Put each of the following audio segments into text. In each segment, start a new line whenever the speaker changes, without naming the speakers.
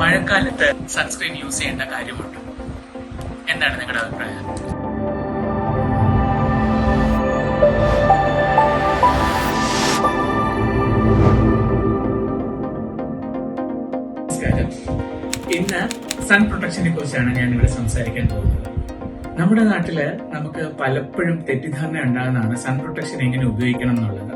മഴക്കാലത്ത് sunscreen use ചെയ്യേണ്ട കാര്യമുണ്ട്. എന്താണ് നിങ്ങളുടെ അഭിപ്രായം? ഇന്ന് സൺ പ്രൊട്ടക്ഷനെ കുറിച്ചാണ് ഞാൻ ഇവിടെ സംസാരിക്കാൻ പോകുന്നത്. നമ്മുടെ നാട്ടില് നമുക്ക് പലപ്പോഴും തെറ്റിദ്ധാരണ ഉണ്ടാകുന്നതാണ് സൺ പ്രൊട്ടക്ഷൻ എങ്ങനെ ഉപയോഗിക്കണം എന്നുള്ളത്.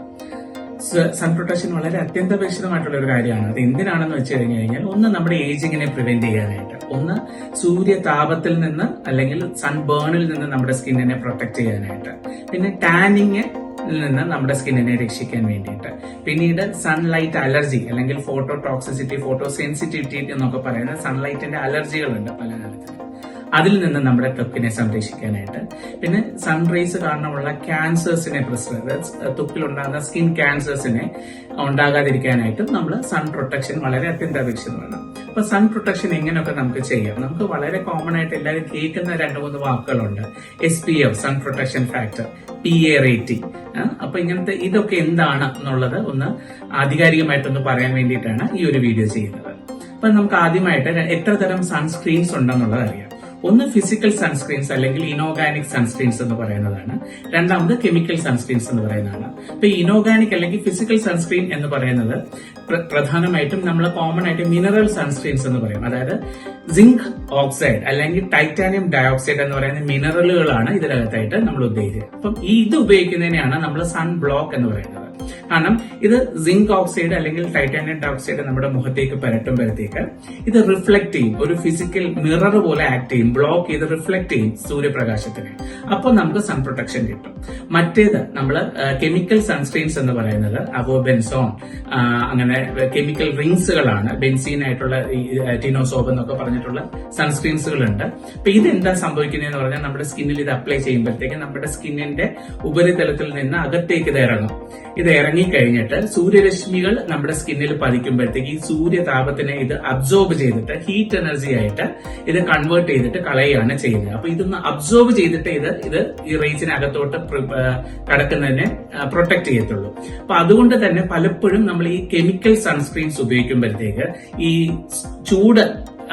സൺ പ്രൊട്ടക്ഷൻ വളരെ അത്യന്താപേക്ഷിതമായിട്ടുള്ള ഒരു കാര്യമാണ്. അത് എന്തിനാണെന്ന് വെച്ച് കഴിഞ്ഞാൽ ഒന്ന് നമ്മുടെ ഏജിങ്ങിനെ പ്രിവെന്റ് ചെയ്യാനായിട്ട്, ഒന്ന് സൂര്യതാപത്തിൽ നിന്ന് അല്ലെങ്കിൽ സൺ ബേണിൽ നിന്ന് നമ്മുടെ സ്കിന്നിനെ പ്രൊട്ടക്ട് ചെയ്യാനായിട്ട്, പിന്നെ ടാനിങ് നിന്ന് നമ്മുടെ സ്കിന്നിനെ രക്ഷിക്കാൻ വേണ്ടിയിട്ട്, പിന്നീട് സൺലൈറ്റ് അലർജി അല്ലെങ്കിൽ ഫോട്ടോ ടോക്സിസിറ്റി, ഫോട്ടോ സെൻസിറ്റിവിറ്റി എന്നൊക്കെ പറയുന്ന സൺലൈറ്റിന്റെ അലർജികളുണ്ട് പല കാലത്ത്, അതിൽ നിന്ന് നമ്മുടെ ത്വക്കിനെ സംരക്ഷിക്കാനായിട്ട്, പിന്നെ സൺറൈസ് കാരണമുള്ള ക്യാൻസേഴ്സിനെ ത്വക്കിലുണ്ടാകുന്ന സ്കിൻ ക്യാൻസേഴ്സിനെ ഉണ്ടാകാതിരിക്കാനായിട്ടും നമ്മൾ സൺ പ്രൊട്ടക്ഷൻ വളരെ അത്യന്താപേക്ഷിതമാണ്. അപ്പൊ സൺ പ്രൊട്ടക്ഷൻ എങ്ങനെയൊക്കെ നമുക്ക് ചെയ്യാം? നമുക്ക് വളരെ കോമൺ ആയിട്ട് എല്ലാവരും കേൾക്കുന്ന 2-3 വാക്കുകളുണ്ട്. SPF, sun protection factor, PA rating. അപ്പൊ ഇങ്ങനത്തെ ഇതൊക്കെ എന്താണ് എന്നുള്ളത് ഒന്ന് ആധികാരികമായിട്ടൊന്ന് പറയാൻ വേണ്ടിയിട്ടാണ് ഈ ഒരു വീഡിയോ ചെയ്യുന്നത്. അപ്പൊ നമുക്ക് ആദ്യമായിട്ട് എത്ര തരം സൺസ്ക്രീൻസ് ഉണ്ടെന്നുള്ളത് അറിയാം. ഒന്ന് ഫിസിക്കൽ സൺസ്ക്രീൻസ് അല്ലെങ്കിൽ ഇനോർഗാനിക് സൺസ്ക്രീൻസ് എന്ന് പറയുന്നതാണ്. രണ്ടാമത് കെമിക്കൽ സൺസ്ക്രീൻസ് എന്ന് പറയുന്നതാണ്. ഇപ്പൊ ഇനോർഗാനിക് അല്ലെങ്കിൽ ഫിസിക്കൽ സൺസ്ക്രീൻ എന്ന് പറയുന്നത് പ്രധാനമായിട്ടും നമ്മൾ കോമൺ ആയിട്ട് മിനറൽ സൺസ്ക്രീൻസ് എന്ന് പറയും. അതായത് സിങ്ക് ഓക്സൈഡ് അല്ലെങ്കിൽ ടൈറ്റാനിയം ഡയോക്സൈഡ് എന്ന് പറയുന്ന മിനറലുകളാണ് ഇതിനകത്തായിട്ട് നമ്മൾ ഉദ്ദേശിച്ചത്. അപ്പം ഇത് ഉപയോഗിക്കുന്നതിനെയാണ് നമ്മൾ സൺ ബ്ലോക്ക് എന്ന് പറയുന്നത്. കാരണം ഇത് സിങ്ക് ഓക്സൈഡ് അല്ലെങ്കിൽ ടൈറ്റാനിയം ഡയോക്സൈഡ് നമ്മുടെ മുഖത്തേക്ക് പരട്ടുമ്പോഴത്തേക്ക് ഇത് റിഫ്ലക്ട് ചെയ്യും, ഒരു ഫിസിക്കൽ മിറർ പോലെ ആക്ട് ചെയ്യും, ബ്ലോക്ക് ചെയ്ത് റിഫ്ലക്ട് ചെയ്യും സൂര്യപ്രകാശത്തിനെ. അപ്പോൾ നമുക്ക് സൺ പ്രൊട്ടക്ഷൻ കിട്ടും. മറ്റേത് നമ്മൾ കെമിക്കൽ സൺസ്ക്രീൻസ് എന്ന് പറയുന്നത് അവോബെൻസോൺ, അങ്ങനെ കെമിക്കൽ റിങ്സുകളാണ്. ബെൻസീൻ ആയിട്ടുള്ള ടിനോസോബ് എന്നൊക്കെ പറഞ്ഞിട്ടുള്ള സൺസ്ക്രീൻസുകളുണ്ട്. അപ്പൊ ഇതെന്താ സംഭവിക്കുന്നതെന്ന് പറഞ്ഞാൽ നമ്മുടെ സ്കിന്നിൽ ഇത് അപ്ലൈ ചെയ്യുമ്പോഴത്തേക്ക് നമ്മുടെ സ്കിന്നിന്റെ ഉപരിതലത്തിൽ നിന്ന് അകത്തേക്ക് ഇത് ഇറങ്ങും. ഇത് ഇറങ്ങിക്കഴിഞ്ഞിട്ട് സൂര്യരശ്മികൾ നമ്മുടെ സ്കിന്നിൽ പതിക്കുമ്പോഴത്തേക്ക് ഈ സൂര്യതാപത്തിനെ ഇത് അബ്സോർബ് ചെയ്തിട്ട് ഹീറ്റ് എനർജി ആയിട്ട് ഇത് കൺവേർട്ട് ചെയ്തിട്ട് കളയുകയാണ് ചെയ്യുന്നത്. അപ്പൊ ഇതൊന്ന് അബ്സോർബ് ചെയ്തിട്ട് ഇത് ഈ റേസിനകത്തോട്ട് കടക്കുന്നതിനെ പ്രൊട്ടക്ട് ചെയ്യത്തുള്ളൂ. അപ്പൊ അതുകൊണ്ട് തന്നെ പലപ്പോഴും നമ്മൾ ഈ കെമിക്കൽ സൺസ്ക്രീൻസ് ഉപയോഗിക്കുമ്പോഴത്തേക്ക് ഈ ചൂട്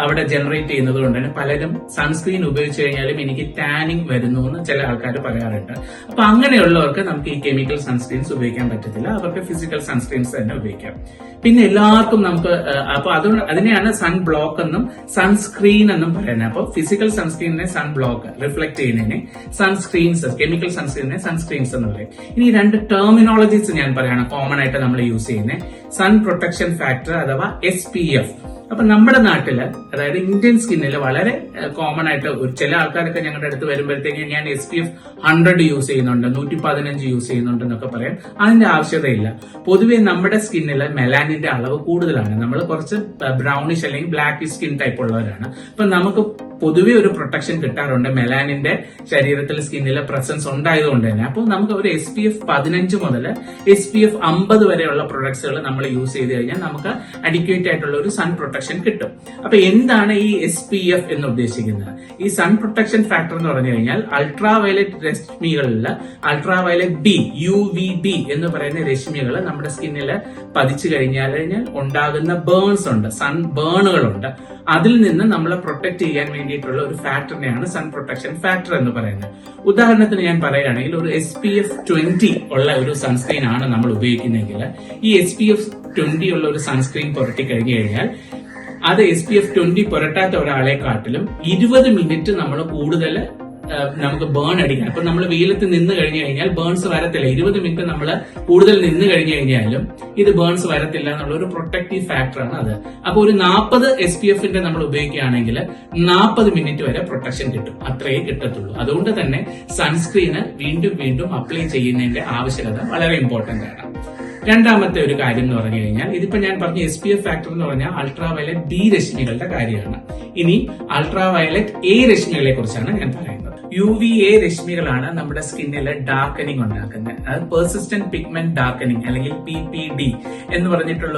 അവിടെ ജനറേറ്റ് ചെയ്യുന്നത് കൊണ്ട് തന്നെ പലരും സൺസ്ക്രീൻ ഉപയോഗിച്ചു കഴിഞ്ഞാലും എനിക്ക് ടാനിങ് വരുന്നു എന്ന് ചില ആൾക്കാർ പറയാറുണ്ട്. അപ്പൊ അങ്ങനെയുള്ളവർക്ക് നമുക്ക് ഈ കെമിക്കൽ സൺസ്ക്രീൻസ് ഉപയോഗിക്കാൻ പറ്റത്തില്ല. അവർക്ക് ഫിസിക്കൽ സൺസ്ക്രീൻസ് തന്നെ ഉപയോഗിക്കാം. പിന്നെ എല്ലാവർക്കും നമുക്ക് അപ്പൊ അതുകൊണ്ട് അതിനെയാണ് സൺ ബ്ലോക്ക് എന്നും സൺസ്ക്രീൻ എന്നും പറയുന്നത്. അപ്പൊ ഫിസിക്കൽ സൺസ്ക്രീനിനെ സൺ ബ്ലോക്ക് റിഫ്ലക്ട് ചെയ്യുന്നതിനെ സൺസ്ക്രീൻസ്, കെമിക്കൽ സൺസ്ക്രീനിനെ സൺസ്ക്രീൻസ് എന്ന് പറയും. ഇനി 2 ടെർമിനോളജീസ് ഞാൻ പറയാണ് കോമൺ ആയിട്ട് നമ്മൾ യൂസ് ചെയ്യുന്നത്. സൺ പ്രൊട്ടക്ഷൻ ഫാക്ടർ അഥവാ SPF. അപ്പൊ നമ്മുടെ നാട്ടില്, അതായത് ഇന്ത്യൻ സ്കിന്നിൽ വളരെ കോമൺ ആയിട്ട് ചില ആൾക്കാരൊക്കെ ഞങ്ങളുടെ അടുത്ത് വരുമ്പോഴത്തേക്ക് ഞാൻ SPF 100 യൂസ് ചെയ്യുന്നുണ്ട്, 115 യൂസ് ചെയ്യുന്നുണ്ട് എന്നൊക്കെ പറയാം. അതിന്റെ ആവശ്യതയില്ല. പൊതുവെ നമ്മുടെ സ്കിന്നില് മെലാനിന്റെ അളവ് കൂടുതലാണ്. നമ്മൾ കുറച്ച് ബ്രൗണിഷ് അല്ലെങ്കിൽ ബ്ലാക്ക് സ്കിൻ ടൈപ്പ് ഉള്ളവരാണ്. അപ്പൊ നമുക്ക് പൊതുവെ ഒരു പ്രൊട്ടക്ഷൻ കിട്ടാറുണ്ട് മെലാനിന്റെ ശരീരത്തിൽ സ്കിന്നിലെ പ്രസൻസ് ഉണ്ടായതുകൊണ്ട് തന്നെ. അപ്പോൾ നമുക്ക് ഒരു SPF 15 മുതൽ SPF 50 വരെയുള്ള പ്രൊഡക്ട്സുകൾ നമ്മൾ യൂസ് ചെയ്ത് കഴിഞ്ഞാൽ നമുക്ക് അഡിക്വേറ്റ് ആയിട്ടുള്ള ഒരു സൺ പ്രൊട്ടക്ഷൻ കിട്ടും. അപ്പൊ എന്താണ് ഈ SPF എന്ന് ഉദ്ദേശിക്കുന്നത്? ഈ സൺ പ്രൊട്ടക്ഷൻ ഫാക്ടർ എന്ന് പറഞ്ഞു കഴിഞ്ഞാൽ അൾട്രാവയലറ്റ് രശ്മികളിൽ അൾട്രാവയലറ്റ് B, UVB എന്ന് പറയുന്ന രശ്മികൾ നമ്മുടെ സ്കിന്നിൽ പതിച്ചു കഴിഞ്ഞാൽ ഉണ്ടാകുന്ന ബേൺസ് ഉണ്ട്, സൺ ബേണുകളുണ്ട്. അതിൽ നിന്ന് നമ്മളെ പ്രൊട്ടക്ട് ചെയ്യാൻ വേണ്ടിയിട്ടുള്ള ഒരു ഫാക്ടറിനെയാണ് സൺ പ്രൊട്ടക്ഷൻ ഫാക്ടർ എന്ന് പറയുന്നത്. ഉദാഹരണത്തിന് ഞാൻ പറയുകയാണെങ്കിൽ ഒരു SPF 20 ഉള്ള ഒരു സൺസ്ക്രീൻ ആണ് നമ്മൾ ഉപയോഗിക്കുന്നതെങ്കിൽ ഈ SPF 20 ഉള്ള ഒരു സൺസ്ക്രീൻ പുരട്ടി കഴിഞ്ഞു കഴിഞ്ഞാൽ അത് SPF 20 പുരട്ടാത്ത ഒരാളെക്കാട്ടിലും 20 മിനിറ്റ് നമ്മൾ കൂടുതൽ നമുക്ക് ബേൺ അടിക്കണം. അപ്പൊ നമ്മൾ വെയിലത്ത് നിന്ന് കഴിഞ്ഞു കഴിഞ്ഞാൽ ബേൺസ് വരത്തില്ല. 20 മിനിറ്റ് നമ്മൾ കൂടുതൽ നിന്ന് കഴിഞ്ഞു കഴിഞ്ഞാലും ഇത് ബേൺസ് വരത്തില്ല എന്നുള്ള ഒരു പ്രൊട്ടക്റ്റീവ് ഫാക്ടറാണ് അത്. അപ്പൊ ഒരു 40 SPFന്റെ നമ്മൾ ഉപയോഗിക്കുകയാണെങ്കിൽ 40 മിനിറ്റ് വരെ പ്രൊട്ടക്ഷൻ കിട്ടും. അത്രയേ കിട്ടത്തുള്ളൂ. അതുകൊണ്ട് തന്നെ സൺസ്ക്രീന് വീണ്ടും അപ്ലൈ ചെയ്യുന്നതിന്റെ ആവശ്യകത വളരെ ഇമ്പോർട്ടന്റ് ആണ്. രണ്ടാമത്തെ ഒരു കാര്യം എന്ന് പറഞ്ഞു കഴിഞ്ഞാൽ, ഇതിപ്പോ ഞാൻ പറഞ്ഞ SPF ഫാക്ടർ എന്ന് പറഞ്ഞാൽ അൾട്രാവയലറ്റ് B രശ്മികളുടെ കാര്യമാണ്. ഇനി അൾട്രാവയലറ്റ് A രശ്മികളെ കുറിച്ചാണ് ഞാൻ പറയുന്നത്. UVA രശ്മികളാണ് നമ്മുടെ സ്കിന്നിൽ ഡാർക്കനിങ് ഉണ്ടാക്കുന്നത്. അത് പെർസിസ്റ്റന്റ് പിഗ്മെന്റ് ഡാർക്കനിങ് അല്ലെങ്കിൽ PPD എന്ന് പറഞ്ഞിട്ടുള്ള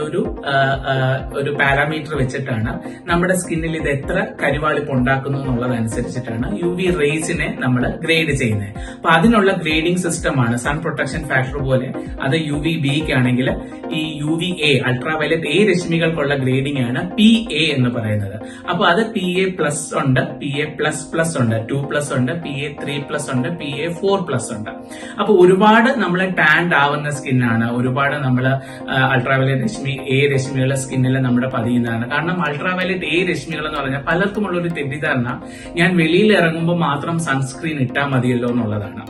ഒരു പാരാമീറ്റർ വെച്ചിട്ടാണ് നമ്മുടെ സ്കിന്നിൽ ഇത് എത്ര കരിവാളിപ്പ് ഉണ്ടാക്കുന്നു എന്നുള്ളതനുസരിച്ചിട്ടാണ് UV റേസിനെ നമ്മൾ ഗ്രേഡ് ചെയ്യുന്നത്. അപ്പൊ അതിനുള്ള ഗ്രേഡിംഗ് സിസ്റ്റമാണ് സൺ പ്രൊട്ടക്ഷൻ ഫാക്ടർ പോലെ അത് UVB ആണെങ്കിൽ ഈ UVA അൾട്രാവയലറ്റ് A രശ്മികൾക്കുള്ള ഗ്രേഡിംഗ് ആണ് PA എന്ന് പറയുന്നത്. അപ്പൊ അത് PA+ ഉണ്ട്, PA++ ഉണ്ട്, 2+ ഉണ്ട്, PA3+ ഉണ്ട്, PA4+ ഉണ്ട്. അപ്പൊ ഒരുപാട് നമ്മൾ ടാൻഡ് ആവുന്ന സ്കിന്നാണ്, ഒരുപാട് നമ്മൾ അൾട്രാവയലറ്റ് A രശ്മികൾ സ്കിന്നിൽ നമ്മുടെ പതിയുന്നതാണ്. കാരണം അൾട്രാവയലറ്റ് A രശ്മികൾ എന്ന് പറഞ്ഞാൽ പലർക്കുമുള്ള ഒരു തെറ്റിദ്ധാരണ ഞാൻ വെളിയിൽ ഇറങ്ങുമ്പോൾ മാത്രം സൺസ്ക്രീൻ ഇട്ടാൽ മതിയല്ലോ എന്നുള്ളതാണ്.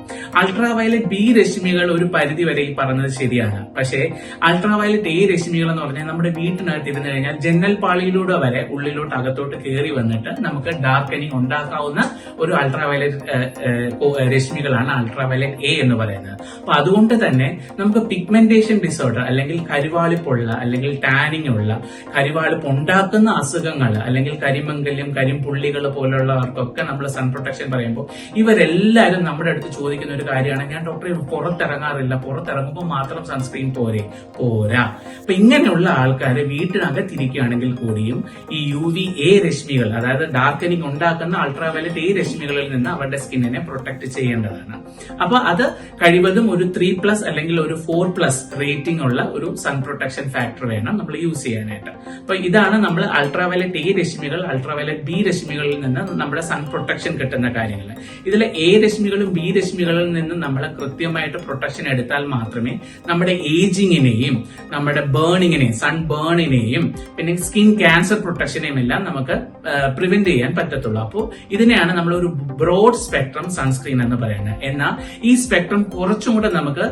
അൾട്രാവയലറ്റ് B രശ്മികൾ ഒരു പരിധി വരെ ഈ പറഞ്ഞത് ശരിയാണ്. പക്ഷേ അൾട്രാവയലറ്റ് A രശ്മികൾ എന്ന് പറഞ്ഞാൽ നമ്മുടെ വീട്ടിനകത്ത് ഇരുന്ന് കഴിഞ്ഞാൽ ജനൽ പാളിയിലൂടെ വരെ ഉള്ളിലോട്ട് അകത്തോട്ട് കയറി വന്നിട്ട് നമുക്ക് ഡാർക്കനിങ് ഉണ്ടാക്കാവുന്ന ഒരു അൾട്രാവയലറ്റ് രശ്മികളാണ് അൾട്രാവയലറ്റ് A എന്ന് പറയുന്നത്. അപ്പൊ അതുകൊണ്ട് തന്നെ നമുക്ക് പിഗ്മെന്റേഷൻ ഡിസോർഡർ അല്ലെങ്കിൽ കരിവാളിപ്പുള്ള അല്ലെങ്കിൽ ടാനിങ് ഉള്ള കരിവാളിപ്പ് ഉണ്ടാക്കുന്ന അസുഖങ്ങൾ അല്ലെങ്കിൽ കരിമംഗല്യം, കരിമ്പുള്ളികൾ പോലുള്ളവർക്കൊക്കെ നമ്മൾ സൺ പ്രൊട്ടക്ഷൻ പറയുമ്പോൾ ഇവരെല്ലാവരും നമ്മുടെ അടുത്ത് ചോദിക്കുന്ന ഒരു കാര്യമാണ്, ഞാൻ ഡോക്ടറെ പുറത്തിറങ്ങാറില്ല, പുറത്തിറങ്ങുമ്പോൾ മാത്രം സൺസ്ക്രീൻ പോരാ. അപ്പൊ ഇങ്ങനെയുള്ള ആൾക്കാർ വീട്ടിനകത്തിരിക്കുകയാണെങ്കിൽ കൂടിയും ഈ UVA രശ്മികൾ അതായത് ഡാർക്കനിങ് ഉണ്ടാക്കുന്ന അൾട്രാവയലറ്റ് A രശ്മികളിൽ നിന്ന് അവരുടെ സ്കിന്നിനെ പ്രൊട്ടക്ട് ചെയ്യേണ്ടതാണ്. അപ്പൊ അത് കഴിവതും ഒരു 3+ അല്ലെങ്കിൽ ഒരു 4+ റേറ്റിംഗ് ഉള്ള ഒരു സൺ പ്രൊട്ടക്ഷൻ ഫാക്ടർ വേണം നമ്മൾ യൂസ് ചെയ്യാനായിട്ട്. അപ്പൊ ഇതാണ് നമ്മൾ അൾട്രാവയലറ്റ് A രശ്മികൾ അൾട്രാവയലറ്റ് B രശ്മികളിൽ നിന്ന് നമ്മുടെ സൺ പ്രൊട്ടക്ഷൻ കിട്ടുന്ന കാര്യങ്ങൾ. ഇതിൽ A രശ്മികളും B രശ്മികളിൽ നിന്ന് നമ്മൾ കൃത്യമായിട്ട് പ്രൊട്ടക്ഷൻ എടുത്താൽ മാത്രമേ നമ്മുടെ ഏജിങ്ങിനെയും നമ്മുടെ ബേണിങ്ങിനെയും സൺ ബേണിനെയും പിന്നെ സ്കിൻ ക്യാൻസർ പ്രൊട്ടക്ഷനെയും എല്ലാം നമുക്ക് പ്രിവെന്റ് ചെയ്യാൻ പറ്റത്തുള്ളൂ. അപ്പോൾ ഇതിനെയാണ് നമ്മൾ ഒരു ബ്രോഡ് സ്പെക്ട്രം സൺസ്ക്രീൻ എന്ന് പറയുന്നത്. എന്നാൽ ഈ സ്പെക്ട്രം കുറച്ചും കൂടെ നമുക്ക്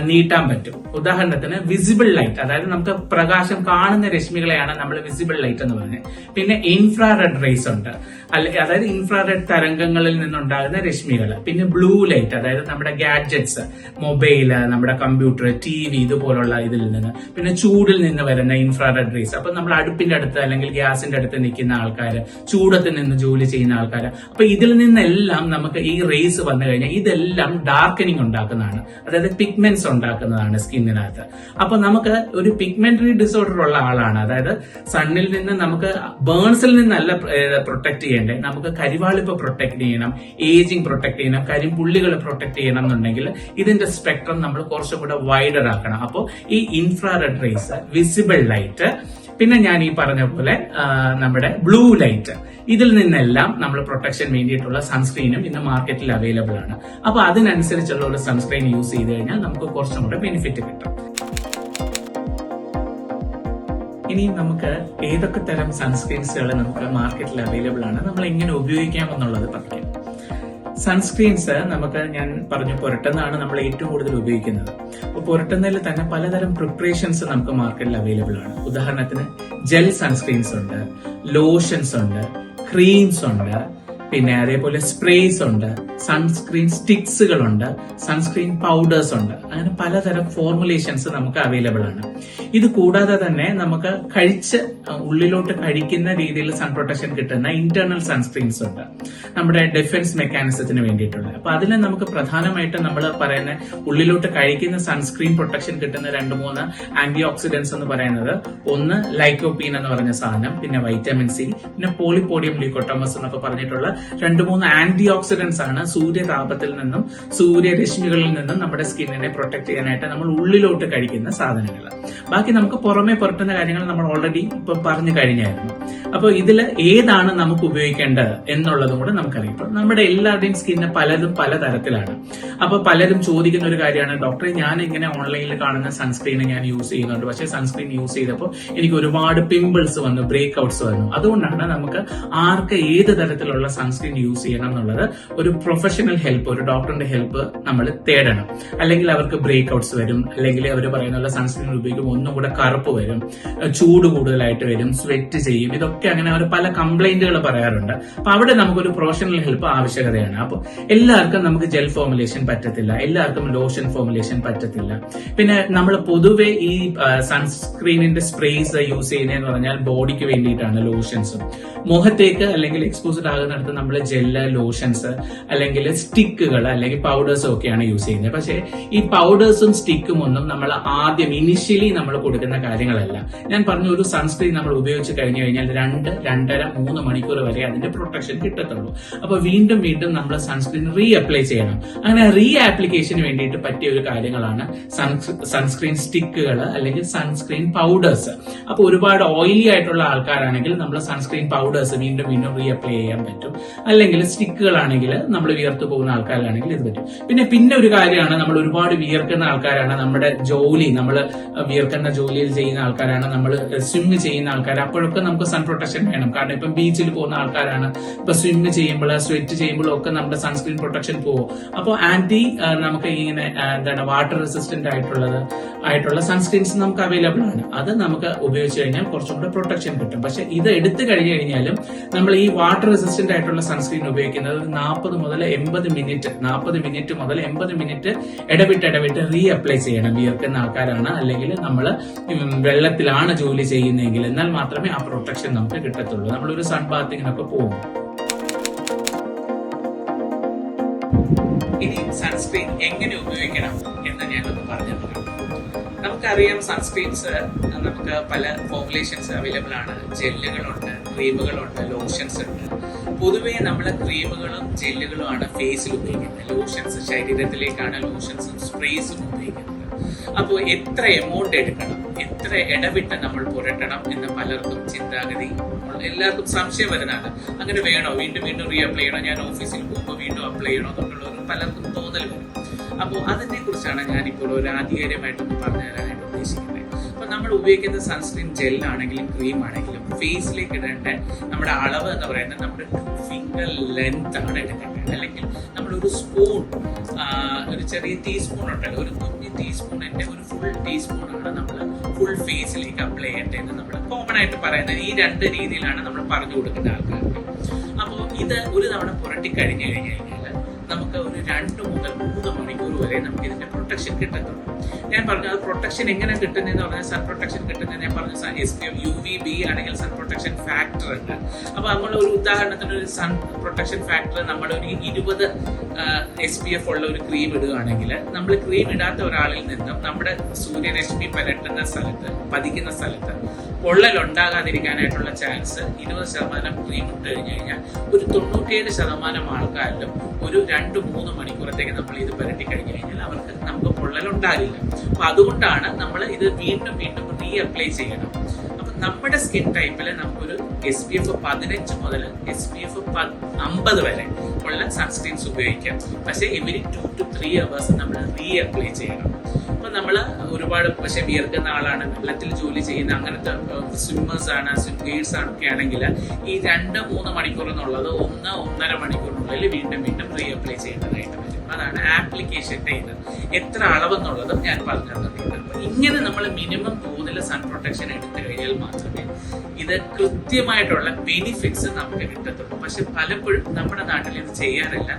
നീട്ടാൻ പറ്റും. ഉദാഹരണത്തിന് വിസിബിൾ ലൈറ്റ്, അതായത് നമുക്ക് പ്രകാശം കാണുന്ന രശ്മികളെയാണ് നമ്മൾ വിസിബിൾ ലൈറ്റ് എന്ന് പറയുന്നത്. പിന്നെ ഇൻഫ്രാറെഡ് റേസ് ഉണ്ട്, അതായത് ഇൻഫ്രാറെഡ് തരംഗങ്ങളിൽ നിന്നുണ്ടാകുന്ന രശ്മികൾ. പിന്നെ ബ്ലൂ ലൈറ്റ്, അതായത് നമ്മുടെ ഗാഡ്ജറ്റ്സ്, മൊബൈല്, നമ്മുടെ കമ്പ്യൂട്ടർ, TV ഇതുപോലുള്ള ഇതിൽ നിന്ന്. പിന്നെ ചൂടിൽ നിന്ന് വരുന്ന ഇൻഫ്രാറെഡ് റേസ്, അപ്പൊ നമ്മൾ അടുപ്പിന്റെ അടുത്ത് അല്ലെങ്കിൽ ഗ്യാസിന്റെ അടുത്ത് നിൽക്കുന്ന ആൾക്കാർ, ചൂടത്ത് നിന്ന് ജോലി ചെയ്യുന്ന ആൾക്കാർ, അപ്പൊ ഇതിൽ നിന്നെല്ലാം നമുക്ക് ഈ റേസ് വന്നു കഴിഞ്ഞാൽ ഇതെല്ലാം ഡാർക്കനിങ് ഉണ്ടാക്കുന്നതാണ്, അതായത് പിഗ്മെന്റ്സ് ഉണ്ടാക്കുന്നതാണ് സ്കിന്നിനകത്ത്. അപ്പൊ നമുക്ക് ഒരു പിഗ്മെന്ററി ഡിസോർഡർ ഉള്ള ആളാണ്, അതായത് സണ്ണിൽ നിന്ന് നമുക്ക് ബേൺസിൽ നിന്നല്ല പ്രൊട്ടക്ട് ചെയ്യേണ്ടത്, നമുക്ക് കരിവാളിപ്പ് പ്രൊട്ടക്ട് ചെയ്യണം, ഏജിങ് പ്രൊട്ടക്ട് ചെയ്യണം, കരിമ്പുള്ളികൾ പ്രൊട്ടക്ട് ചെയ്യണം എന്നുണ്ടെങ്കിൽ ഇതിന്റെ സ്പെക്ട്രം നമ്മൾ കുറച്ചും കൂടെ വൈഡർ ആക്കണം. അപ്പോൾ ഈ ഇൻഫ്രാറെഡ് റേസ്, വിസിബിൾ ലൈറ്റ്, പിന്നെ ഞാൻ ഈ പറഞ്ഞ പോലെ നമ്മുടെ ബ്ലൂ ലൈറ്റ്, ഇതിൽ നിന്നെല്ലാം നമ്മൾ പ്രൊട്ടക്ഷൻ വേണ്ടിയിട്ടുള്ള സൺസ്ക്രീനും ഇന്ന് മാർക്കറ്റിൽ അവൈലബിൾ ആണ്. അപ്പൊ അതിനനുസരിച്ചുള്ള ഒരു സൺസ്ക്രീൻ യൂസ് ചെയ്ത് കഴിഞ്ഞാൽ നമുക്ക് കുറച്ചും കൂടെ ബെനിഫിറ്റ് കിട്ടും. ഇനി നമുക്ക് ഏതൊക്കെ തരം സൺസ്ക്രീൻസുകൾ നമുക്ക് മാർക്കറ്റിൽ അവൈലബിൾ ആണ്, നമ്മൾ എങ്ങനെ ഉപയോഗിക്കാം എന്നുള്ളത് പറയാം. സൺസ്ക്രീൻസ് നമുക്ക് ഞാൻ പറഞ്ഞു പുരട്ടുന്നതാണ് നമ്മൾ ഏറ്റവും കൂടുതൽ ഉപയോഗിക്കുന്നത്. അപ്പോൾ പുരട്ടുന്നതിൽ തന്നെ പലതരം പ്രിപ്പറേഷൻസ് നമുക്ക് മാർക്കറ്റിൽ അവൈലബിൾ ആണ്. ഉദാഹരണത്തിന് ജെൽ സൺസ്ക്രീൻസ് ഉണ്ട്, ലോഷൻസ് ഉണ്ട്, ക്രീംസ് ഉണ്ട്, പിന്നെ അതേപോലെ സ്പ്രേസ് ഉണ്ട്, സൺസ്ക്രീൻ സ്റ്റിക്സുകളുണ്ട്, സൺസ്ക്രീൻ പൗഡേഴ്സ് ഉണ്ട്. അങ്ങനെ പലതരം ഫോർമുലേഷൻസ് നമുക്ക് അവൈലബിൾ ആണ്. ഇത് കൂടാതെ തന്നെ നമുക്ക് ഉള്ളിലോട്ട് കഴിക്കുന്ന രീതിയിൽ സൺ പ്രൊട്ടക്ഷൻ കിട്ടുന്ന ഇന്റേണൽ സൺസ്ക്രീൻസ് ഉണ്ട്, നമ്മുടെ ഡിഫൻസ് മെക്കാനിസത്തിന് വേണ്ടിയിട്ടുള്ള. അപ്പൊ അതിൽ നമുക്ക് പ്രധാനമായിട്ട് നമ്മൾ പറയുന്ന ഉള്ളിലോട്ട് കഴിക്കുന്ന സൺസ്ക്രീൻ പ്രൊട്ടക്ഷൻ കിട്ടുന്ന 2-3 ആന്റി ഓക്സിഡൻസ് എന്ന് പറയുന്നത്, ഒന്ന് ലൈക്കോപീൻ എന്ന് പറഞ്ഞ സാധനം, പിന്നെ വൈറ്റമിൻ C, പിന്നെ പോളിപോഡിയം ല്യൂക്കോട്ടോമസ് എന്നൊക്കെ പറഞ്ഞിട്ടുള്ള 2-3 ആന്റി ഓക്സിഡൻസ് ആണ് സൂര്യതാപത്തിൽ നിന്നും സൂര്യരശ്മികളിൽ നിന്നും നമ്മുടെ സ്കിന്നിനെ പ്രൊട്ടക്ട് ചെയ്യാനായിട്ട് നമ്മൾ ഉള്ളിലോട്ട് കഴിക്കുന്ന സാധനങ്ങൾ. ബാക്കി നമുക്ക് പുറമെ പുരട്ടുന്ന കാര്യങ്ങൾ നമ്മൾ ഓൾറെഡി ഇപ്പൊ പറഞ്ഞു കഴിഞ്ഞായിരുന്നു. അപ്പൊ ഇതിൽ ഏതാണ് നമുക്ക് ഉപയോഗിക്കേണ്ടത് എന്നുള്ളതും കൂടെ നമുക്കറിയാം. ഇപ്പൊ നമ്മുടെ എല്ലാവരുടെയും സ്കിന്ന് പലതും പലതരത്തിലാണ്. അപ്പൊ പലരും ചോദിക്കുന്ന ഒരു കാര്യമാണ്, ഡോക്ടറെ ഞാൻ ഇങ്ങനെ ഓൺലൈനിൽ കാണുന്ന സൺസ്ക്രീൻ ഞാൻ യൂസ് ചെയ്യുന്നുണ്ട്, പക്ഷേ സൺസ്ക്രീൻ യൂസ് ചെയ്തപ്പോൾ എനിക്ക് ഒരുപാട് പിമ്പിൾസ് വന്നു, ബ്രേക്ക് ഔട്ട്സ് വന്നു. അതുകൊണ്ടാണ് നമുക്ക് ആർക്ക് ഏത് തരത്തിലുള്ള സൺസ്ക്രീൻ യൂസ് ചെയ്യണം എന്നുള്ളത് ഒരു പ്രൊഫഷണൽ ഹെൽപ്പ്, ഒരു ഡോക്ടറിന്റെ ഹെൽപ്പ് നമ്മൾ തേടണം. അല്ലെങ്കിൽ അവർക്ക് ബ്രേക്ക് ഔട്ട്സ് വരും, അല്ലെങ്കിൽ അവർ പറയുന്ന സൺസ്ക്രീൻ ഉപയോഗിക്കുമ്പോൾ ഒന്നും കൂടെ കറുപ്പ് വരും, ചൂട് കൂടുതലായിട്ട് വരും, സ്വെറ്റ് ചെയ്യും. ഇതൊക്കെ അങ്ങനെ അവർ പല കംപ്ലൈന്റുകൾ പറയാറുണ്ട്. അപ്പൊ അവിടെ നമുക്കൊരു പ്രൊഫഷണൽ ഹെൽപ്പ് ആവശ്യകതയാണ്. അപ്പൊ എല്ലാവർക്കും നമുക്ക് ജെൽ ഫോർമുലേഷൻ പറ്റത്തില്ല, എല്ലാവർക്കും ലോഷൻ ഫോർമുലേഷൻ പറ്റത്തില്ല. പിന്നെ നമ്മൾ പൊതുവെ ഈ സൺസ്ക്രീനിന്റെ സ്പ്രേസ് യൂസ് ചെയ്യുന്നതെന്ന് പറഞ്ഞാൽ ബോഡിക്ക് വേണ്ടിയിട്ടാണ് ലോഷൻസും. മുഖത്തേക്ക് അല്ലെങ്കിൽ എക്സ്പോസ്ഡ് ആകുന്നിടത്ത് നമ്മൾ ജെല്ല്, ലോഷൻസ് അല്ലെങ്കിൽ അല്ലെങ്കിൽ സ്റ്റിക്കുകൾ അല്ലെങ്കിൽ പൗഡേഴ്സും ഒക്കെയാണ് യൂസ് ചെയ്യുന്നത്. പക്ഷേ ഈ പൗഡേഴ്സും സ്റ്റിക്കും ഒന്നും നമ്മൾ ആദ്യം ഇനിഷ്യലി നമ്മൾ കൊടുക്കുന്ന കാര്യങ്ങളല്ല. ഞാൻ പറഞ്ഞു, ഒരു സൺസ്ക്രീൻ നമ്മൾ ഉപയോഗിച്ച് കഴിഞ്ഞു കഴിഞ്ഞാൽ 2-2.5-3 മണിക്കൂർ വരെ അതിന്റെ പ്രൊട്ടക്ഷൻ കിട്ടത്തുള്ളൂ. അപ്പൊ വീണ്ടും വീണ്ടും നമ്മൾ സൺസ്ക്രീൻ റീ അപ്ലൈ ചെയ്യണം. അങ്ങനെ റീ ആപ്ലിക്കേഷന് വേണ്ടിയിട്ട് പറ്റിയ ഒരു കാര്യങ്ങളാണ് സൺസ്ക്രീൻ സ്റ്റിക്കുകൾ അല്ലെങ്കിൽ സൺസ്ക്രീൻ പൗഡേഴ്സ്. അപ്പൊ ഒരുപാട് ഓയിലി ആയിട്ടുള്ള ആൾക്കാരാണെങ്കിൽ നമ്മൾ സൺസ്ക്രീൻ പൗഡേഴ്സ് വീണ്ടും വീണ്ടും റീ അപ്ലൈ ചെയ്യാൻ പറ്റും. അല്ലെങ്കിൽ സ്റ്റിക്കുകളാണെങ്കിൽ നമ്മൾ വിയർത്തു പോകുന്ന ആൾക്കാരാണെങ്കിൽ ഇത് പറ്റും. പിന്നെ ഒരു കാര്യമാണ്, നമ്മൾ ഒരുപാട് വിയർക്കുന്ന ആൾക്കാരാണ്, നമ്മുടെ ജോലി നമ്മൾ വിയർക്കുന്ന ജോലിയിൽ ചെയ്യുന്ന ആൾക്കാരാണ്, നമ്മൾ സ്വിം ചെയ്യുന്ന ആൾക്കാർ, അപ്പോഴൊക്കെ നമുക്ക് സൺ പ്രൊട്ടക്ഷൻ വേണം. കാരണം ഇപ്പം ബീച്ചിൽ പോകുന്ന ആൾക്കാരാണ്, ഇപ്പൊ സ്വിം ചെയ്യുമ്പോൾ സ്വെറ്റ് ചെയ്യുമ്പോഴും ഒക്കെ നമ്മുടെ സൺസ്ക്രീൻ പ്രൊട്ടക്ഷൻ പോകും. അപ്പോൾ നമുക്ക് ഇങ്ങനെ വാട്ടർ റെസിസ്റ്റന്റ് ആയിട്ടുള്ള സൺസ്ക്രീൻസ് നമുക്ക് അവൈലബിൾ ആണ്. അത് നമുക്ക് ഉപയോഗിച്ച് കഴിഞ്ഞാൽ കുറച്ചും കൂടെ പ്രൊട്ടക്ഷൻ കിട്ടും. പക്ഷെ ഇത് എടുത്തു കഴിഞ്ഞു കഴിഞ്ഞാലും നമ്മൾ ഈ വാട്ടർ റെസിസ്റ്റന്റ് ആയിട്ടുള്ള സൺസ്ക്രീൻ ഉപയോഗിക്കുന്നത് 40 മുതൽ 80 മിനിറ്റ് ഇടവിട്ട് റീ അപ്ലൈ ചെയ്യണം. വിയർക്കുന്ന ആൾക്കാരാണ് അല്ലെങ്കിൽ നമ്മൾ വെള്ളത്തിലാണ് ജോലി ചെയ്യുന്നതെങ്കിൽ, എന്നാൽ മാത്രമേ ആ പ്രൊട്ടക്ഷൻ നമുക്ക് കിട്ടത്തുള്ളൂ. നമ്മളൊരു സൺ ബാത്തിങ്ങിനൊക്കെ പോകും. ഇനി സൺസ്ക്രീൻ എങ്ങനെ ഉപയോഗിക്കണം എന്ന് ഞാനൊന്ന് പറഞ്ഞു തരാം. നമുക്കറിയാം, സൺസ്ക്രീൻസ് നമുക്ക് പല ഫോർമുലേഷൻസ് അവൈലബിൾ ആണ്. ജെല്ലുകളുണ്ട്, ക്രീമുകളുണ്ട്, ലോഷൻസ് ഉണ്ട്. പൊതുവേ നമ്മൾ ക്രീമുകളും ജെല്ലുകളും ആണ് ഫേസിൽ ഉപയോഗിക്കുന്നത്. ലോഷൻസ് ശരീരത്തിലേക്കാണ് ലോഷൻസും സ്പ്രേസും ഉപയോഗിക്കുന്നത്. അപ്പോൾ എത്ര എമൗണ്ട് എടുക്കണം, എത്ര ഇടവിട്ട് നമ്മൾ പുരട്ടണം എന്ന് പലർക്കും ചിന്താഗതി, എല്ലാവർക്കും സംശയം വരുന്നതാണ്. അങ്ങനെ വേണോ, വീണ്ടും റീ അപ്ലൈ ചെയ്യണോ, ഞാൻ ഓഫീസിൽ പോകുമ്പോൾ വീണ്ടും അപ്ലൈ ചെയ്യണോ എന്നുള്ളവർ പലർക്കും തോന്നൽ വരും. അപ്പോൾ അതിനെ കുറിച്ചാണ് ഞാനിപ്പോൾ ഒരു ആധികാരികമായിട്ടൊന്ന് പറഞ്ഞു തരാനായിട്ട് ഉദ്ദേശിക്കുന്നത്. അപ്പൊ നമ്മൾ ഉപയോഗിക്കുന്ന സൺസ്ക്രീൻ ജെൽ ആണെങ്കിലും ക്രീം ആണെങ്കിലും ഫേസിലേക്ക് ഇടേണ്ട നമ്മുടെ അളവ് എന്ന് പറയുന്നത് നമ്മുടെ 2 ഫിംഗർ ലെങ്ത് ആണ് എടുക്കേണ്ടത്. അല്ലെങ്കിൽ നമ്മളൊരു സ്പൂൺ, ഒരു ചെറിയ ടീസ്പൂൺ ഉണ്ടല്ലോ, ഒരു കുഞ്ഞു ടീസ്പൂണിന്റെ ഒരു ഫുൾ ടീസ്പൂണാണ് നമ്മൾ ഫുൾ ഫേസിലേക്ക് അപ്ലൈ ചെയ്യേണ്ടതെന്ന് നമ്മൾ കോമൺ ആയിട്ട് പറയുന്നത്. ഈ 2 രീതിയിലാണ് നമ്മൾ പറഞ്ഞു കൊടുക്കുന്ന ആൾക്കാർക്ക്. അപ്പോൾ ഇത് ഒരു തവണ പുരട്ടി കഴിഞ്ഞു കഴിഞ്ഞാൽ നമുക്ക് ഒരു 2 മുതൽ 3 മണിക്കൂർ വരെ നമുക്ക് ഇതിന്റെ പ്രൊട്ടക്ഷൻ കിട്ടത്തുള്ളൂ. ഞാൻ പറഞ്ഞു, അത് പ്രൊട്ടക്ഷൻ എങ്ങനെ കിട്ടുന്നതെന്ന് പറഞ്ഞാൽ, സൺ പ്രൊട്ടക്ഷൻ കിട്ടുന്നത് ഞാൻ പറഞ്ഞു SPF UVB ആണെങ്കിൽ സൺ പ്രൊട്ടക്ഷൻ ഫാക്ടർ ഉണ്ട്. അപ്പൊ നമ്മൾ ഒരു ഉദാഹരണത്തിന് ഒരു സൺ പ്രൊട്ടക്ഷൻ ഫാക്ടർ നമ്മൾ ഒരു 20 SPF ഉള്ള ഒരു ക്രീം ഇടുകയാണെങ്കിൽ, നമ്മൾ ക്രീം ഇടാത്ത ഒരാളിൽ നിന്നും നമ്മുടെ സൂര്യരശ്മി പതിക്കുന്ന സ്ഥലത്ത് പൊള്ളൽ ഉണ്ടാകാതിരിക്കാനായിട്ടുള്ള ചാൻസ് 20% ക്രീം ഇട്ട് കഴിഞ്ഞു കഴിഞ്ഞാൽ ഒരു 97% ആൾക്കാരിലും ഒരു 2-3 മണിക്കൂറത്തേക്ക് നമ്മൾ ഇത് പുരട്ടി കഴിഞ്ഞു കഴിഞ്ഞാൽ നമുക്ക് പൊള്ളൽ ഉണ്ടാകില്ല. അപ്പൊ അതുകൊണ്ടാണ് നമ്മൾ ഇത് വീണ്ടും റീ അപ്ലൈ ചെയ്യണം. അപ്പൊ നമ്മുടെ സ്കിൻ ടൈപ്പിൽ നമുക്കൊരു SPF 15 മുതൽ SPF 50 വരെ ഉള്ള സൺസ്ക്രീൻസ് ഉപയോഗിക്കാം. പക്ഷെ എവരി 2 to 3 hours നമ്മൾ റീ അപ്ലൈ ചെയ്യണം. അപ്പൊ നമ്മൾ ഒരുപാട് പക്ഷെ വിയർക്കുന്ന ആളാണ്, വെള്ളത്തിൽ ജോലി ചെയ്യുന്ന അങ്ങനത്തെ സ്വിമ്മേഴ്സ് ആണ്, സ്വിംഗേഴ്സ് ഒക്കെ ആണെങ്കിൽ ഈ 2-3 മണിക്കൂർ എന്നുള്ളത് 1-1.5 മണിക്കൂറിനുള്ളിൽ വീണ്ടും റീ അപ്ലൈ ചെയ്യേണ്ടതായിട്ട് വരും. അതാണ് ആപ്ലിക്കേഷന്റെ ഇത്. എത്ര അളവെന്നുള്ളതും ഞാൻ പറഞ്ഞു തന്നിട്ടുണ്ട്. അപ്പൊ ഇങ്ങനെ നമ്മൾ മിനിമം തോതിൽ സൺ പ്രൊട്ടക്ഷൻ എടുത്തു കഴിഞ്ഞാൽ മാത്രമേ ഇത് കൃത്യമായിട്ടുള്ള ബെനിഫിറ്റ്സ് നമുക്ക് കിട്ടത്തുള്ളൂ. പക്ഷെ പലപ്പോഴും നമ്മുടെ നാട്ടിൽ ഇത് ചെയ്യാറില്ല.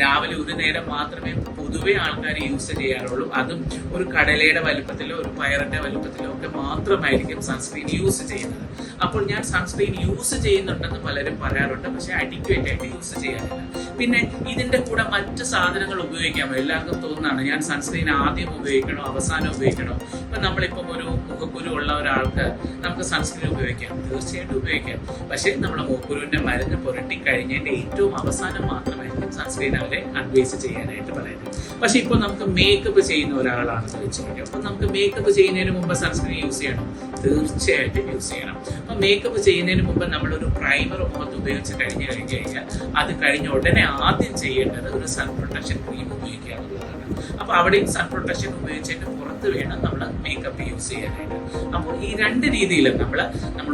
രാവിലെ ഒരു നേരം മാത്രമേ പൊതുവെ ആൾക്കാർ യൂസ് ചെയ്യാറുള്ളൂ. അതും ഒരു കടലയുടെ വലുപ്പത്തിലോ ഒരു പയറിന്റെ വലുപ്പത്തിലോ ഒക്കെ മാത്രമായിരിക്കും സൺസ്ക്രീൻ യൂസ് ചെയ്യുന്നത്. അപ്പോൾ ഞാൻ സൺസ്ക്രീൻ യൂസ് ചെയ്യുന്നുണ്ടെന്ന് പലരും പറയാറുണ്ട്, പക്ഷെ അഡിക്വേറ്റ് ആയിട്ട് യൂസ് ചെയ്യാറില്ല. പിന്നെ ഇതിന്റെ കൂടെ മറ്റ് സാധനങ്ങൾ ഉപയോഗിക്കാമോ? എല്ലാവർക്കും തോന്നുന്നതാണ്, ഞാൻ സൺസ്ക്രീൻ ആദ്യം ഉപയോഗിക്കണോ അവസാനം ഉപയോഗിക്കണോ? ഇപ്പൊ നമ്മളിപ്പം ഒരു മുഖക്കുരു ഉള്ള ഒരാൾക്ക് നമുക്ക് സൺസ്ക്രീൻ ഉപയോഗിക്കാം, തീർച്ചയായിട്ടും ഉപയോഗിക്കാം. പക്ഷെ നമ്മുടെ മുഖക്കുരുവിന്റെ മരുന്ന് പുരട്ടി കഴിഞ്ഞതിന്റെ ഏറ്റവും അവസാനം മാത്രമായിരിക്കും സൺസ്ക്രീൻ അവരെ അഡ്വൈസ് ചെയ്യാനായിട്ട് പറയുന്നത്. പക്ഷെ ഇപ്പോൾ നമുക്ക് മേക്കപ്പ് ചെയ്യുന്ന ഒരാളാണെന്ന് വെച്ചിട്ടുണ്ടെങ്കിൽ, അപ്പൊ നമുക്ക് മേക്കപ്പ് ചെയ്യുന്നതിന് മുമ്പ് സൺസ്ക്രീൻ യൂസ് ചെയ്യണം, തീർച്ചയായിട്ടും യൂസ് ചെയ്യണം. അപ്പൊ മേക്കപ്പ് ചെയ്യുന്നതിന് മുമ്പ് നമ്മളൊരു പ്രൈമർ മുഖത്ത് ഉപയോഗിച്ച് കഴിഞ്ഞു കഴിഞ്ഞാൽ അത് കഴിഞ്ഞ ഉടനെ ആദ്യം ചെയ്യേണ്ടത് ഒരു സൺ പ്രൊട്ടക്ഷൻ ക്രീം ഉപയോഗിക്കുക എന്നുള്ളതാണ്. അപ്പൊ അവിടെയും സൺ പ്രൊട്ടക്ഷൻ ഉപയോഗിച്ചതിന് പുറത്ത് വേണം നമ്മൾ മേക്കപ്പ് യൂസ് ചെയ്യാനായിട്ട്. അപ്പോൾ ഈ 2 രീതിയിലും നമ്മൾ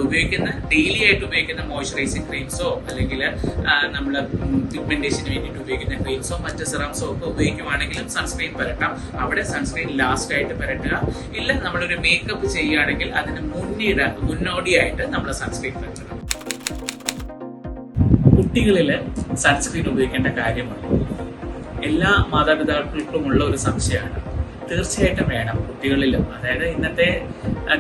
ഉപയോഗിക്കുന്ന ഡെയിലി ആയിട്ട് ഉപയോഗിക്കുന്ന മോയ്സ്ചറൈസിങ് ക്രീംസോ അല്ലെങ്കിൽ നമ്മൾ പിഗ്മെന്റേഷന് വേണ്ടിയിട്ട് ഉപയോഗിക്കുന്ന ക്രീംസോ മറ്റ് സിറംസോ ഒക്കെ ഉപയോഗിക്കുവാണെങ്കിലും സൺസ്ക്രീൻ പുരട്ടാം. അവിടെ സൺസ്ക്രീൻ ലാസ്റ്റ് ആയിട്ട് പുരട്ടുക. ഇല്ല, നമ്മളൊരു മേക്കപ്പ് ചെയ്യുകയാണെങ്കിൽ അതിന് മുന്നോടിയായിട്ട് നമ്മൾ സൺസ്ക്രീൻ പുരട്ടണം. കുട്ടികളിൽ സൺസ്ക്രീൻ ഉപയോഗിക്കേണ്ട കാര്യമാണ് എല്ലാ മാതാപിതാക്കൾക്കുമുള്ള ഒരു സംശയമാണ്. തീർച്ചയായിട്ടും വേണം കുട്ടികളിലും. അതായത് ഇന്നത്തെ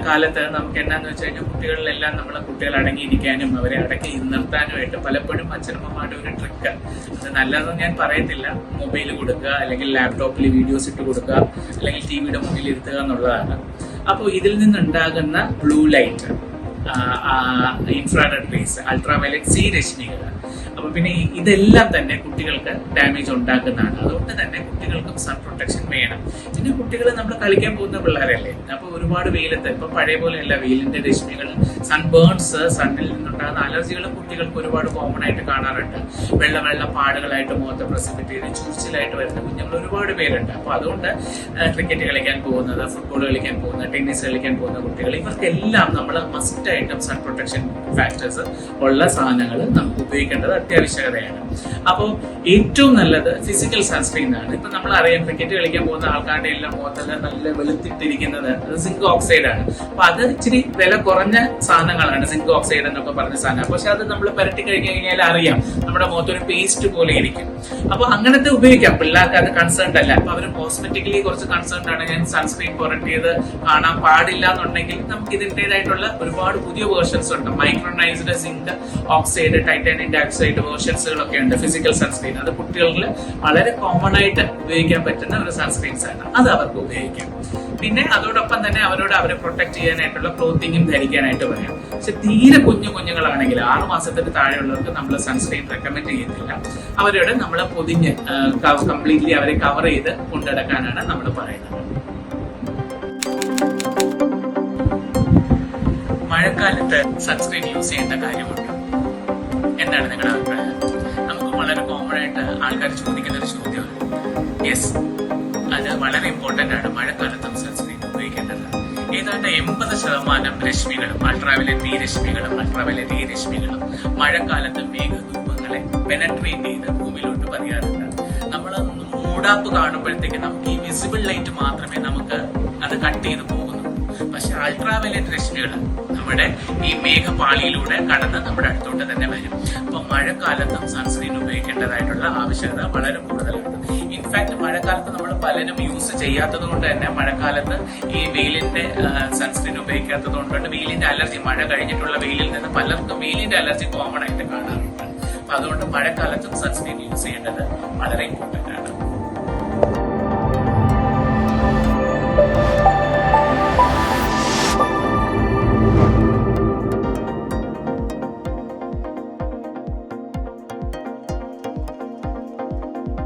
കാലത്ത് നമുക്ക് എന്നാന്ന് വെച്ച് കഴിഞ്ഞാൽ കുട്ടികളിലെല്ലാം നമ്മളെ കുട്ടികൾ അടങ്ങിയിരിക്കാനും അവരെ അടക്കി നിർത്താനുമായിട്ട് പലപ്പോഴും അച്ഛനമ്മമാരുടെ ഒരു ട്രിക്ക്, അത് നല്ലതെന്ന് ഞാൻ പറയത്തില്ല, മൊബൈൽ കൊടുക്കുക അല്ലെങ്കിൽ ലാപ്ടോപ്പിൽ വീഡിയോസ് ഇട്ട് കൊടുക്കുക അല്ലെങ്കിൽ ടിവിയുടെ മുന്നിൽ ഇരുത്തുക എന്നുള്ളതാണ്. അപ്പോൾ ഇതിൽ നിന്നുണ്ടാകുന്ന blue light, infrared raise, ultraviolet C രശ്മികൾ, അപ്പൊ പിന്നെ ഇതെല്ലാം തന്നെ കുട്ടികൾക്ക് ഡാമേജ് ഉണ്ടാക്കുന്നതാണ്. അതുകൊണ്ട് തന്നെ കുട്ടികൾക്കും സൺ പ്രൊട്ടക്ഷൻ വേണം. പിന്നെ കുട്ടികൾ നമ്മൾ കളിക്കാൻ പോകുന്ന പിള്ളേരല്ലേ, അപ്പൊ ഒരുപാട് വെയിലത്ത് ഇപ്പൊ പഴയ പോലെയല്ല, വെയിലിന്റെ രശ്മികൾ, സൺബേൺസ്, സണ്ണിൽ നിന്നുണ്ടാകുന്ന അലർജികളും കുട്ടികൾക്ക് ഒരുപാട് കോമൺ ആയിട്ട് കാണാറുണ്ട്. വെള്ള പാടുകളായിട്ട് മുഖത്ത് പ്രസിപ്പിറ്റ് ചൂർച്ചിലായിട്ട് വരുന്ന കുഞ്ഞുങ്ങൾ ഒരുപാട് പേരുണ്ട്. അപ്പൊ അതുകൊണ്ട് ക്രിക്കറ്റ് കളിക്കാൻ പോകുന്നത്, ഫുട്ബോൾ കളിക്കാൻ പോകുന്നത്, ടെന്നീസ് കളിക്കാൻ പോകുന്ന കുട്ടികൾ, ഇവർക്കെല്ലാം നമ്മൾ മസ്റ്റ് ആയിട്ടും സൺ പ്രൊട്ടക്ഷൻ ഫാക്ടേഴ്സ് ഉള്ള സാധനങ്ങൾ നമുക്ക് ഉപയോഗിക്കേണ്ടത് അത്യാവശ്യകതയാണ്. അപ്പോൾ ഏറ്റവും നല്ലത് ഫിസിക്കൽ സൺസ്ക്രീൻ ആണ്. ഇപ്പൊ നമ്മൾ അറിയാം, ക്രിക്കറ്റ് കളിക്കാൻ പോകുന്ന ആൾക്കാരുടെ എല്ലാം മുഖത്തല്ല നല്ല വെളുത്തിട്ടിരിക്കുന്നത് സിങ്ക് ഓക്സൈഡ് ആണ്. അപ്പൊ അത് ഇച്ചിരി വില കുറഞ്ഞ സാധനങ്ങളാണ് സിങ്ക് ഓക്സൈഡ് എന്നൊക്കെ പറഞ്ഞ സാധനം. പക്ഷെ അത് നമ്മൾ പുരട്ടി കഴിഞ്ഞു കഴിഞ്ഞാൽ അറിയാം, നമ്മുടെ മുഖത്തൊരു പേസ്റ്റ് പോലെ ഇരിക്കും. അപ്പൊ അങ്ങനത്തെ ഉപയോഗിക്കാം. പിള്ളേർക്ക് അത് കൺസേൺഡ് അല്ല. അപ്പൊ അവർ കോസ്മെറ്റിക്കലി കുറച്ച് കൺസേൺഡ് ആണ്, ഞാൻ സൺസ്ക്രീൻ പുരട്ടിയത് കാണാൻ പാടില്ല എന്നുണ്ടെങ്കിൽ നമുക്ക് ഇതിൻ്റെതായിട്ടുള്ള ഒരുപാട് പുതിയ വേർഷൻസ് ഉണ്ട്. Micronised zinc oxide, titanium dioxide വേർഷൻസുകളൊക്കെ ഉണ്ട് ഫിസിക്കൽ സൺസ്ക്രീൻ. അത് കുട്ടികളിൽ വളരെ കോമൺ ആയിട്ട് ഉപയോഗിക്കാൻ പറ്റുന്ന ഒരു സൺസ്ക്രീൻസ് ആണ്, അത് അവർക്ക് ഉപയോഗിക്കാം. പിന്നെ അതോടൊപ്പം തന്നെ അവരെ പ്രൊട്ടക്ട് ചെയ്യാനായിട്ടുള്ള ക്ലോത്തിങ്ങും ധരിക്കാനായിട്ട് പറയാം. പക്ഷെ തീരെ കുഞ്ഞുങ്ങളാണെങ്കിൽ 6 മാസത്തിന് താഴെയുള്ളവർക്ക് നമ്മൾ സൺസ്ക്രീൻ റെക്കമെൻഡ് ചെയ്യുന്നില്ല. അവരോട് നമ്മൾ പൊതിഞ്ഞ് കംപ്ലീറ്റ്ലി അവരെ കവർ ചെയ്ത് കൊണ്ടുനടക്കാനാണ് നമ്മൾ പറയുന്നത്. മഴക്കാലത്ത് സൺസ്ക്രീൻ യൂസ് ചെയ്യേണ്ട കാര്യമുണ്ട്. എന്താണ് നിങ്ങളുടെ അഭിപ്രായം? നമുക്ക് വളരെ കോമൺ ആയിട്ട് ആൾക്കാർ ചോദിക്കുന്ന ഒരു ചോദ്യമാണ്. യെസ്, അത് വളരെ ഇമ്പോർട്ടന്റ് ആണ്. മഴക്കാലത്തും സൺസ്ക്രീൻ ഉപയോഗിക്കേണ്ടത്. ഏതാണ്ട് 80% രശ്മികളും അൾട്രാവയലറ്റ് ബി രശ്മികളും അൾട്രാവയലറ്റ് എ രശ്മികളും മഴക്കാലത്ത് മേഘധൂപങ്ങളെ പെനട്രേറ്റ് ചെയ്ത് ഭൂമിയിലോട്ട് പതിയാറുണ്ട്. നമ്മൾ മൂടാപ്പ് കാണുമ്പോഴത്തേക്ക് നമുക്ക് ഈ വിസിബിൾ ലൈറ്റ് മാത്രമേ നമുക്ക് അത് കട്ട് ചെയ്ത് പോകുന്നുള്ളൂ. പക്ഷെ അൾട്രാവയലറ്റ് രശ്മികൾ നമ്മുടെ ഈ മേഘപാളിയിലൂടെ കടന്ന് നമ്മുടെ അടുത്തോട്ട് തന്നെ വരും. അപ്പൊ മഴക്കാലത്തും സൺസ്ക്രീൻ ഉപയോഗിക്കേണ്ടതായിട്ടുള്ള ആവശ്യകത വളരെ കൂടുതലാണ്. ഇൻഫാക്ട് മഴക്കാലത്ത് നമ്മൾ പലരും യൂസ് ചെയ്യാത്തത് കൊണ്ട് തന്നെ മഴക്കാലത്ത് ഈ വെയിലിന്റെ സൺസ്ക്രീൻ ഉപയോഗിക്കാത്തത് കൊണ്ട് വെയിലിന്റെ അലർജി, മഴ കഴിഞ്ഞിട്ടുള്ള വെയിലിൽ നിന്ന് പലർക്കും വെയിലിന്റെ അലർജി കോമൺ ആയിട്ട് കാണാറുണ്ട്. അപ്പൊ അതുകൊണ്ട് മഴക്കാലത്തും സൺസ്ക്രീൻ യൂസ് ചെയ്യേണ്ടത് വളരെ